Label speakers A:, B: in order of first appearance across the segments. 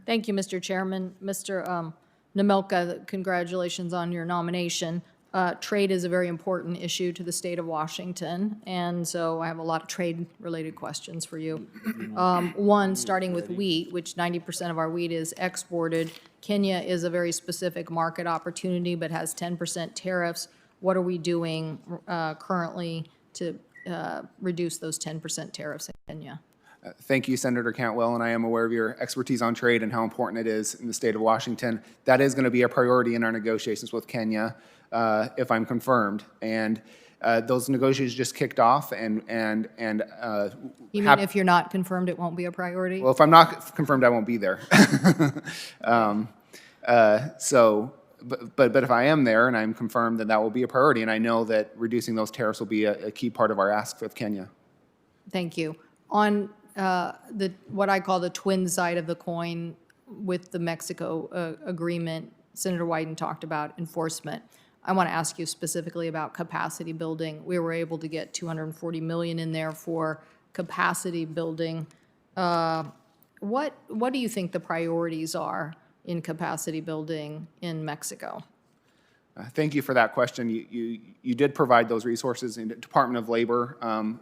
A: Thank you, Mr. Chairman. Mr. Namelka, congratulations on your nomination. Trade is a very important issue to the state of Washington, and so I have a lot of trade-related questions for you. One, starting with wheat, which 90% of our wheat is exported. Kenya is a very specific market opportunity, but has 10% tariffs. What are we doing currently to reduce those 10% tariffs in Kenya?
B: Thank you, Senator Cantwell, and I am aware of your expertise on trade and how important it is in the state of Washington. That is going to be a priority in our negotiations with Kenya if I'm confirmed. And those negotiations just kicked off,
A: You mean if you're not confirmed, it won't be a priority?
B: Well, if I'm not confirmed, I won't be there. But if I am there and I'm confirmed, then that will be a priority. And I know that reducing those tariffs will be a key part of our ask with Kenya.
A: Thank you. On what I call the twin side of the coin with the Mexico agreement, Senator Wyden talked about enforcement. I want to ask you specifically about capacity building. We were able to get $240 million in there for capacity building. What do you think the priorities are in capacity building in Mexico?
B: Thank you for that question. You did provide those resources in the Department of Labor,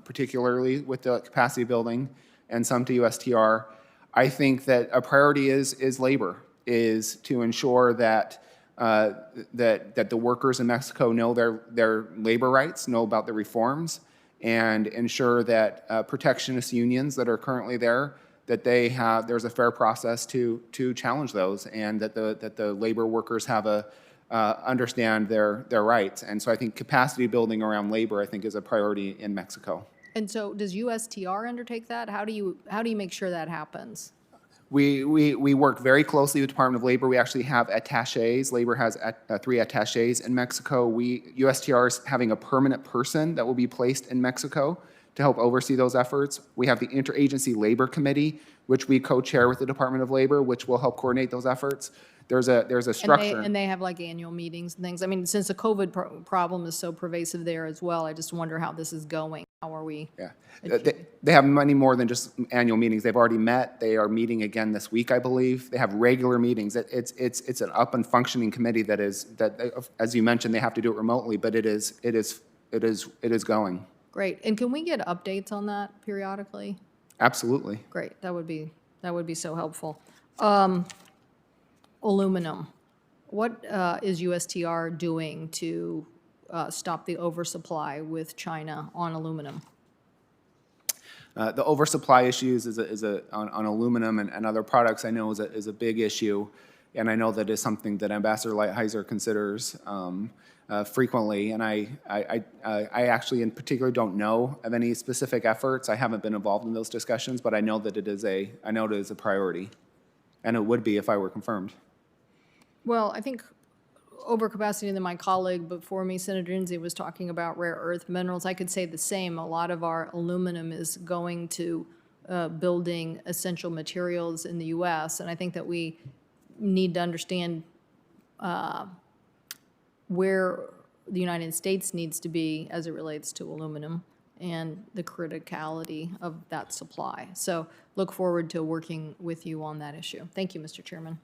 B: particularly with the capacity building, and some to USTR. I think that a priority is labor, is to ensure that that the workers in Mexico know their labor rights, know about the reforms, and ensure that protectionist unions that are currently there, that there's a fair process to challenge those, and that the labor workers have understand their rights. And so I think capacity building around labor, I think, is a priority in Mexico.
A: And so does USTR undertake that? How do you make sure that happens?
B: We work very closely with the Department of Labor. We actually have attaches. Labor has 3 attaches in Mexico. USTR is having a permanent person that will be placed in Mexico to help oversee those efforts. We have the Interagency Labor Committee, which we co-chair with the Department of Labor, which will help coordinate those efforts. There's a structure.
A: And they have like annual meetings and things. I mean, since the COVID problem is so pervasive there as well, I just wonder how this is going. How are we?
B: Yeah, they have many more than just annual meetings. They've already met. They are meeting again this week, I believe. They have regular meetings. It's an up and functioning committee that as you mentioned, they have to do it remotely, but it is going.
A: Great. And can we get updates on that periodically?
B: Absolutely.
A: Great. That would be so helpful. Aluminum. What is USTR doing to stop the oversupply with China on aluminum?
B: The oversupply issues on aluminum and other products, I know, is a big issue, and I know that is something that Ambassador Lighthizer considers frequently. And I actually, in particular, don't know of any specific efforts. I haven't been involved in those discussions, but I know that it is a priority, and it would be if I were confirmed.
A: Well, I think overcapacity, and then my colleague before me, Senator Lindsay, was talking about rare earth minerals. I could say the same. A lot of our aluminum is going to building essential materials in the U.S., and I think that we need to understand where the United States needs to be as it relates to aluminum and the criticality of that supply. So look forward to working with you on that issue. Thank you, Mr. Chairman.